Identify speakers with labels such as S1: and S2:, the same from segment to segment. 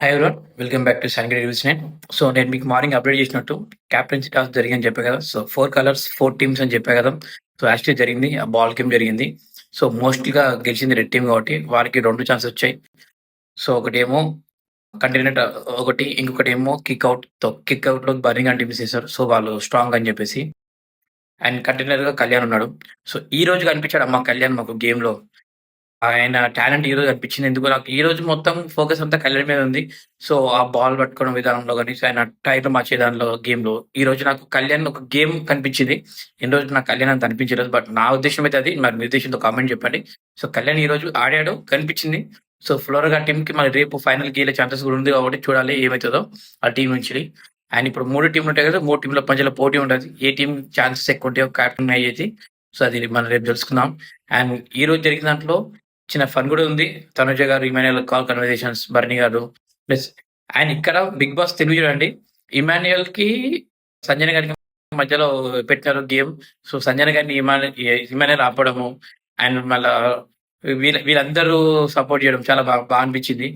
S1: Hi everyone. Welcome back to Sangadi news nine. So నేను మీకు morning update చేసినట్టు captaincy toss జరిగిందని చెప్పా కదా. సో 4 కలర్స్ 4 టీమ్స్ అని చెప్పా కదా. సో యాక్చువల్లీ జరిగింది. ఆ బాల్ గేమ్ జరిగింది. సో మోస్ట్‌లీగా గెలిచింది రెడ్ టీమ్ కాబట్టి వారికి 2 ఛాన్సెస్ వచ్చాయి. సో ఒకటేమో కంటిన్యూట్ ఒకటి, ఇంకొకటేమో కిక్ అవుట్‌లో బర్మింగ్హామ్ టీమ్స్ చేశారు. సో వాళ్ళు స్ట్రాంగ్ అని చెప్పేసి. అండ్ కంటైనర్‌గా కళ్యాణ్ ఉన్నాడు. సో ఈ రోజు కనిపించాడు అమ్మ కళ్యాణ్ మాకు గేమ్‌లో. ఆయన టాలెంట్ ఈరోజు అనిపించింది. ఎందుకో నాకు ఈరోజు మొత్తం ఫోకస్ అంతా కళ్యాణ్ మీద ఉంది. సో, ఆ బాల్ పట్టుకోవడం విధానంలో గాని, సో, ఆయన టైర్‌లు మార్చే దానిలో గేమ్‌లో ఈరోజు నాకు కళ్యాణ్ ఒక గేమ్ కనిపించింది. ఇన్ని రోజులు నాకు కళ్యాణ్ అంత అనిపించలేదు. బట్ నా ఉద్దేశ్యం అయితే అది. మరి మీ ఉద్దేశంతో కామెంట్ చెప్పండి. సో, కళ్యాణ్ ఈరోజు ఆడాడు కనిపించింది. సో, ఫ్లోరగా టీమ్‌కి మరి రేపు ఫైనల్‌కి ఎళ్ళే ఛాన్సెస్ కూడా ఉంది కాబట్టి చూడాలి ఏమైతదో ఆ టీమ్ నుంచి. అండ్ ఇప్పుడు 3 టీమ్‌లు ఉంటాయి కదా! 3 టీమ్‌ల మధ్యలో పోటీ ఉంటది. ఏ టీమ్ ఛాన్సెస్ ఎక్కువ ఉంటాయో కెప్టెన్ అయ్యేది. సో, అది మనం రేపు తెలుసుకుందాం. అండ్ ఈరోజు జరిగిన దాంట్లో చిన్న ఫన్ గూడా ఉంది. 'తనుజ' గారు, 'ఇమాన్యుయల్ కాల్ కన్వర్జేషన్స్', 'బర్నీ' గారు ప్లస్ అండ్ ఇక్కడ 'బిగ్ బాస్' తెలుగు చూడండి. 'ఇమాన్యుయల్‌కి', 'సంజన' గారికి మధ్యలో పెట్టినారు గేమ్. సో, 'సంజన' గారిని 'ఇమాన్యుయల్' ఆపడము అండ్ మళ్ళా వీళ్ళందరూ సపోర్ట్ చేయడం చాలా బా అనిపించింది.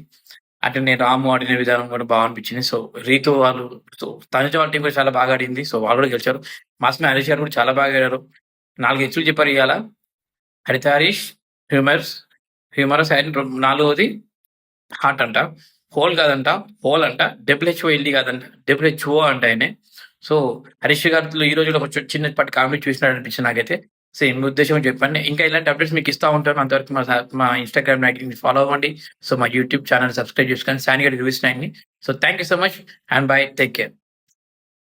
S1: అట్లనే 'రాము' ఆడిన విధానం కూడా అనిపించింది. సో, 'రీతు' వాళ్ళు, సో 'తనుజ' వాళ్ళ టీమ్ కూడా చాలా బాగా ఆడింది. సో, వాళ్ళు కూడా గెలిచారు. 'మాస్‌మి హరీష్' గారు కూడా చాలా బాగా ఆడారు. 4 హెచ్చులు చెప్పారు ఇయాల. 'హరిత హరీష్', 'హ్యూమర్స్', 'హ్యూమరస్' అండ్ నాలుగోది 'హార్ట్' అంట. 'హోల్' కాదంట. 'హోల్' అంట. డబ్ల్యూహెచ్ఓఎల్‌డి కాదంట. డబ్ల్యూహెచ్ఓ అంట ఆయనే. సో, 'హరీష్' గారితో ఈ రోజులో కొంచెం చిన్నపాటి కామెడీ చూసినాడు అనిపించింది నాకైతే. సో, మీ ఉద్దేశం చెప్పండి. ఇంకా ఇలాంటి అప్డేట్స్ మీకు ఇస్తా ఉంటాను. అంతవరకు మా ఇన్‌స్టాగ్రామ్ ఐడీని ఫాలో అవ్వండి. సో, మా యూట్యూబ్ ఛానెల్ సబ్స్క్రైబ్ చేసుకోండి. 'సానిగడ్ రివ్యూస్ 9'ని. So, thank you so much and bye. Take care.